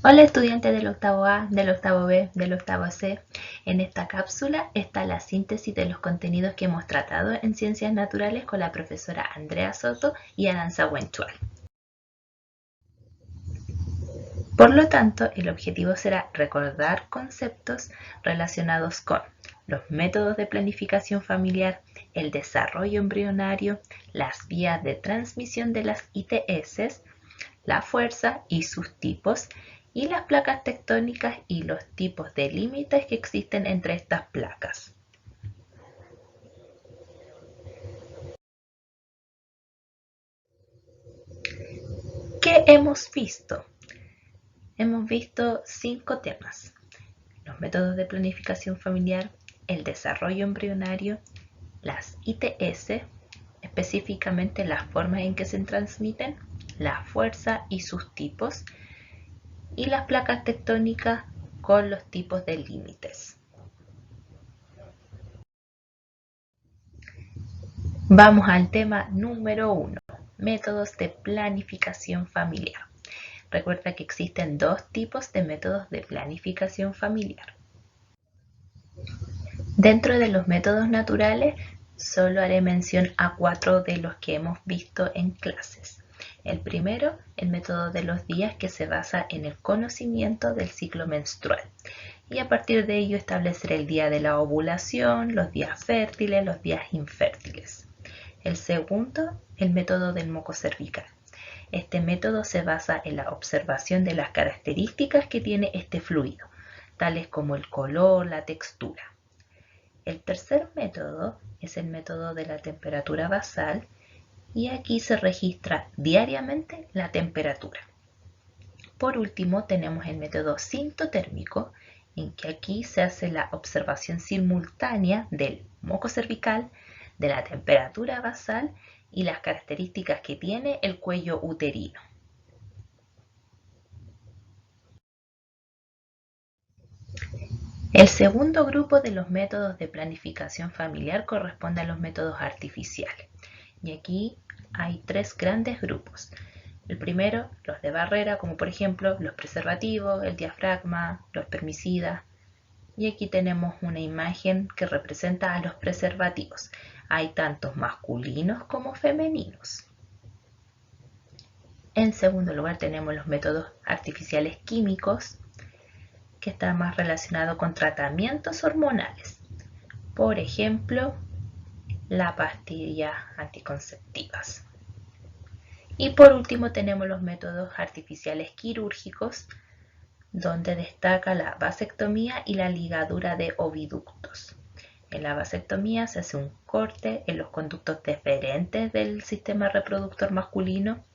Hola estudiantes del octavo A, del octavo B, del octavo C. En esta cápsula está la síntesis de los contenidos que hemos tratado en Ciencias Naturales con la profesora Andrea Soto y Aranza Wenchual. Por lo tanto, el objetivo será recordar conceptos relacionados con los métodos de planificación familiar, el desarrollo embrionario, las vías de transmisión de las ITS, la fuerza y sus tipos, y las placas tectónicas y los tipos de límites que existen entre estas placas. ¿Qué hemos visto? Hemos visto 5 temas: los métodos de planificación familiar, el desarrollo embrionario, las ITS, específicamente las formas en que se transmiten, la fuerza y sus tipos, y las placas tectónicas con los tipos de límites. Vamos al tema número 1, métodos de planificación familiar. Recuerda que existen dos tipos de métodos de planificación familiar. Dentro de los métodos naturales, solo haré mención a 4 de los que hemos visto en clases. El primero, el método de los días, que se basa en el conocimiento del ciclo menstrual y a partir de ello establecer el día de la ovulación, los días fértiles, los días infértiles. El segundo, el método del moco cervical. Este método se basa en la observación de las características que tiene este fluido, tales como el color, la textura. El tercer método es el método de la temperatura basal y aquí se registra diariamente la temperatura. Por último, tenemos el método sintotérmico, en que aquí se hace la observación simultánea del moco cervical, de la temperatura basal y las características que tiene el cuello uterino. El segundo grupo de los métodos de planificación familiar corresponde a los métodos artificiales. Y aquí hay 3 grandes grupos. El primero, los de barrera, como por ejemplo los preservativos, el diafragma, los espermicidas. Y aquí tenemos una imagen que representa a los preservativos. Hay tantos masculinos como femeninos. En segundo lugar tenemos los métodos artificiales químicos, que está más relacionado con tratamientos hormonales. Por ejemplo, las pastillas anticonceptivas. Y por último tenemos los métodos artificiales quirúrgicos, donde destaca la vasectomía y la ligadura de oviductos. En la vasectomía se hace un corte en los conductos deferentes del sistema reproductor masculino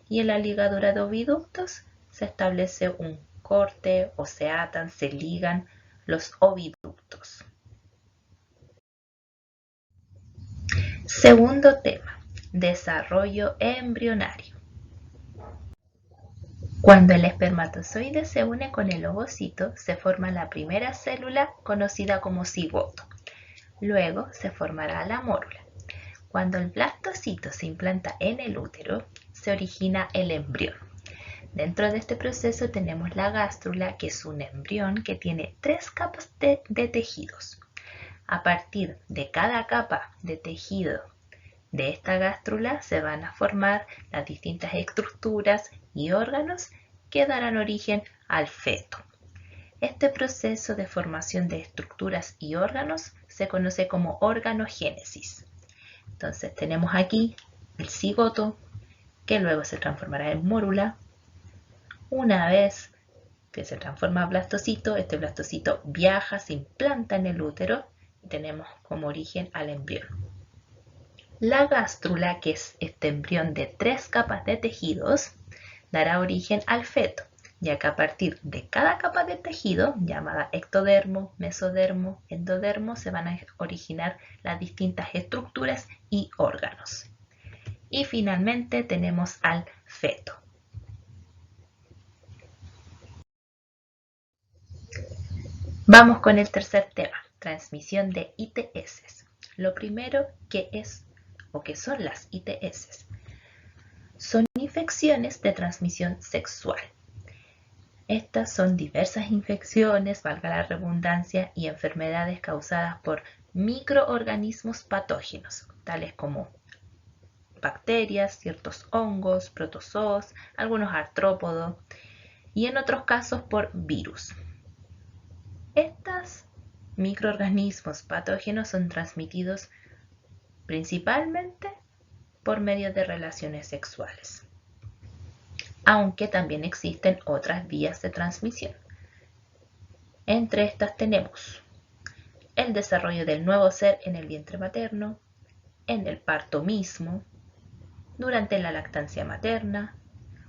y en la ligadura de oviductos se establece un corte o se atan, se ligan los oviductos. Segundo tema, desarrollo embrionario. Cuando el espermatozoide se une con el ovocito, se forma la primera célula conocida como cigoto. Luego se formará la mórula. Cuando el blastocito se implanta en el útero, se origina el embrión. Dentro de este proceso tenemos la gástrula, que es un embrión que tiene 3 capas de tejidos. A partir de cada capa de tejido de esta gástrula se van a formar las distintas estructuras y órganos que darán origen al feto. Este proceso de formación de estructuras y órganos se conoce como organogénesis. Entonces tenemos aquí el cigoto, que luego se transformará en mórula. Una vez que se transforma en blastocito, este blastocito viaja, se implanta en el útero y tenemos como origen al embrión. La gástrula, que es este embrión de 3 capas de tejidos, dará origen al feto, ya que a partir de cada capa de tejido, llamada ectodermo, mesodermo, endodermo, se van a originar las distintas estructuras y órganos. Y finalmente tenemos al feto. Vamos con el tercer tema, transmisión de ITS. Lo primero que es o que son las ITS. Son infecciones de transmisión sexual. Estas son diversas infecciones, valga la redundancia, y enfermedades causadas por microorganismos patógenos, tales como bacterias, ciertos hongos, protozoos, algunos artrópodos y en otros casos por virus. Estos microorganismos patógenos son transmitidos principalmente por medio de relaciones sexuales, aunque también existen otras vías de transmisión. Entre estas tenemos el desarrollo del nuevo ser en el vientre materno, en el parto mismo, durante la lactancia materna,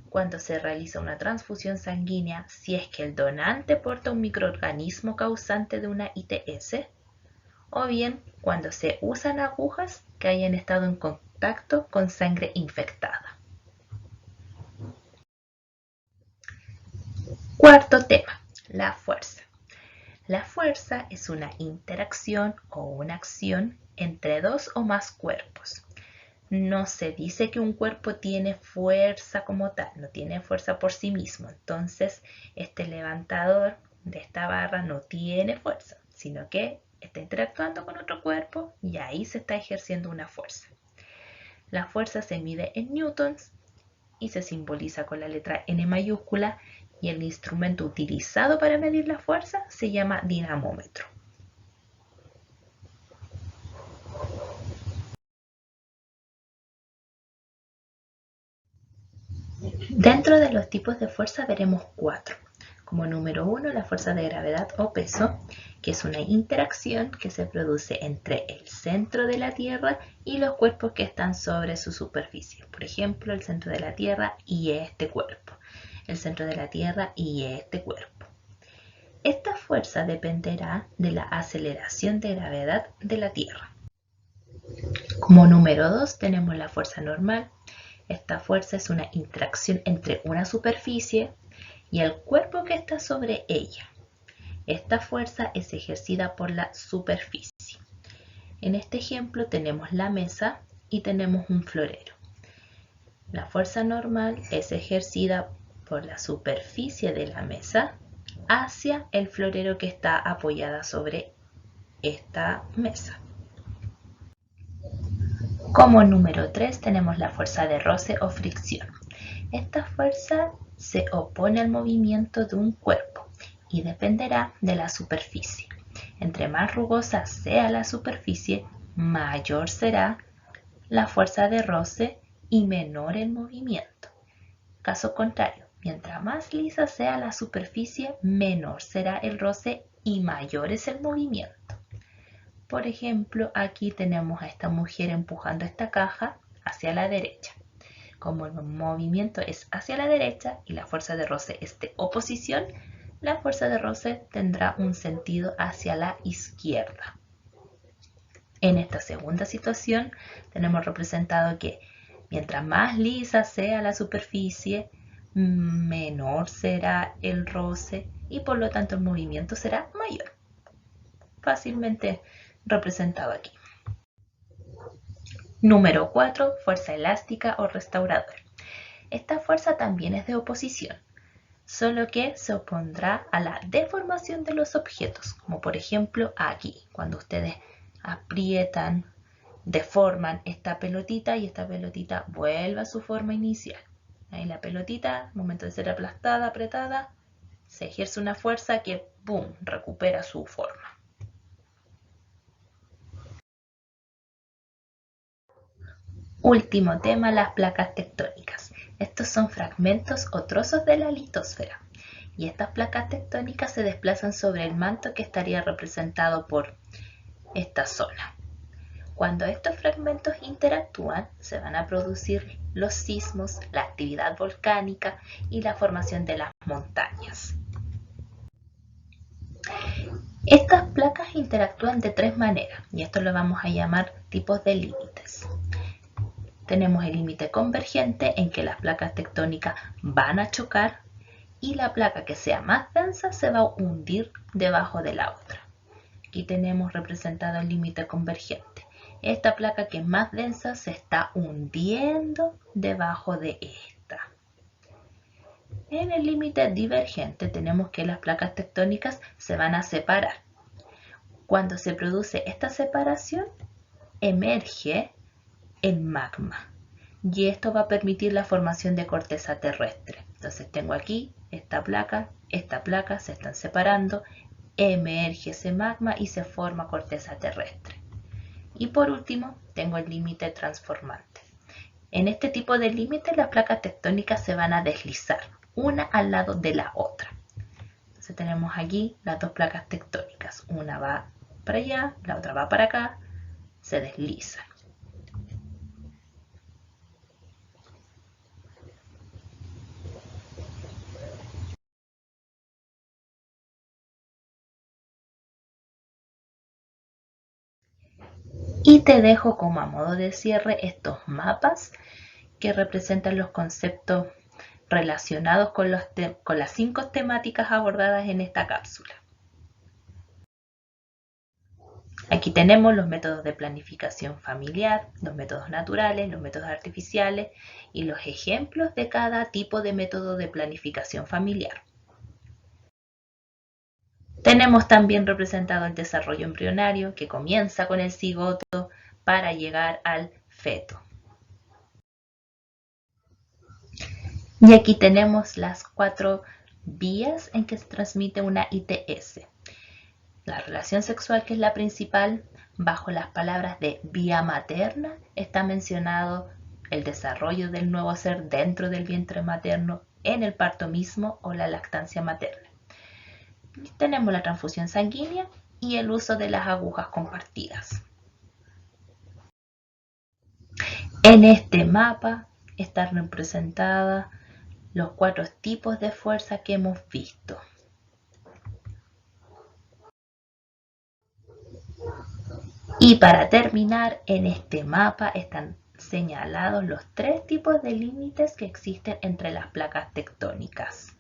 cuando se realiza una transfusión sanguínea si es que el donante porta un microorganismo causante de una ITS, o bien cuando se usan agujas que hayan estado en contacto con sangre infectada. Cuarto tema, la fuerza. La fuerza es una interacción o una acción entre dos o más cuerpos. No se dice que un cuerpo tiene fuerza como tal, no tiene fuerza por sí mismo. Entonces, este levantador de esta barra no tiene fuerza, sino que está interactuando con otro cuerpo y ahí se está ejerciendo una fuerza. La fuerza se mide en newtons y se simboliza con la letra N mayúscula, y el instrumento utilizado para medir la fuerza se llama dinamómetro. Dentro de los tipos de fuerza veremos 4. Como número 1, la fuerza de gravedad o peso, que es una interacción que se produce entre el centro de la Tierra y los cuerpos que están sobre su superficie. Por ejemplo, el centro de la Tierra y este cuerpo. El centro de la Tierra y este cuerpo. Esta fuerza dependerá de la aceleración de gravedad de la Tierra. Como número 2 tenemos la fuerza normal. Esta fuerza es una interacción entre una superficie y el cuerpo que está sobre ella. Esta fuerza es ejercida por la superficie. En este ejemplo tenemos la mesa y tenemos un florero. La fuerza normal es ejercida por la superficie de la mesa hacia el florero que está apoyada sobre esta mesa. Como número 3 tenemos la fuerza de roce o fricción. Esta fuerza se opone al movimiento de un cuerpo y dependerá de la superficie. Entre más rugosa sea la superficie, mayor será la fuerza de roce y menor el movimiento. Caso contrario, mientras más lisa sea la superficie, menor será el roce y mayor es el movimiento. Por ejemplo, aquí tenemos a esta mujer empujando esta caja hacia la derecha. Como el movimiento es hacia la derecha y la fuerza de roce es de oposición, la fuerza de roce tendrá un sentido hacia la izquierda. En esta segunda situación tenemos representado que mientras más lisa sea la superficie, menor será el roce y por lo tanto el movimiento será mayor. Fácilmente representado aquí. Número 4. Fuerza elástica o restauradora. Esta fuerza también es de oposición, solo que se opondrá a la deformación de los objetos, como por ejemplo aquí, cuando ustedes aprietan, deforman esta pelotita y esta pelotita vuelve a su forma inicial. Ahí la pelotita, al momento de ser aplastada, apretada, se ejerce una fuerza que, ¡boom!, recupera su forma. Último tema, las placas tectónicas. Estos son fragmentos o trozos de la litosfera. Y estas placas tectónicas se desplazan sobre el manto que estaría representado por esta zona. Cuando estos fragmentos interactúan, se van a producir los sismos, la actividad volcánica y la formación de las montañas. Estas placas interactúan de 3 maneras, y esto lo vamos a llamar tipos de límites. Tenemos el límite convergente, en que las placas tectónicas van a chocar y la placa que sea más densa se va a hundir debajo de la otra. Aquí tenemos representado el límite convergente. Esta placa que es más densa se está hundiendo debajo de esta. En el límite divergente tenemos que las placas tectónicas se van a separar. Cuando se produce esta separación, emerge el magma. Y esto va a permitir la formación de corteza terrestre. Entonces tengo aquí esta placa se están separando, emerge ese magma y se forma corteza terrestre. Y por último, tengo el límite transformante. En este tipo de límites las placas tectónicas se van a deslizar, una al lado de la otra. Entonces tenemos aquí las dos placas tectónicas, una va para allá, la otra va para acá, se deslizan. Y te dejo como a modo de cierre estos mapas que representan los conceptos relacionados con las 5 temáticas abordadas en esta cápsula. Aquí tenemos los métodos de planificación familiar, los métodos naturales, los métodos artificiales y los ejemplos de cada tipo de método de planificación familiar. Tenemos también representado el desarrollo embrionario que comienza con el cigoto para llegar al feto. Y aquí tenemos las 4 vías en que se transmite una ITS. La relación sexual, que es la principal, bajo las palabras de vía materna, está mencionado el desarrollo del nuevo ser dentro del vientre materno, en el parto mismo o la lactancia materna. Tenemos la transfusión sanguínea y el uso de las agujas compartidas. En este mapa están representadas los 4 tipos de fuerza que hemos visto. Y para terminar, en este mapa están señalados los 3 tipos de límites que existen entre las placas tectónicas.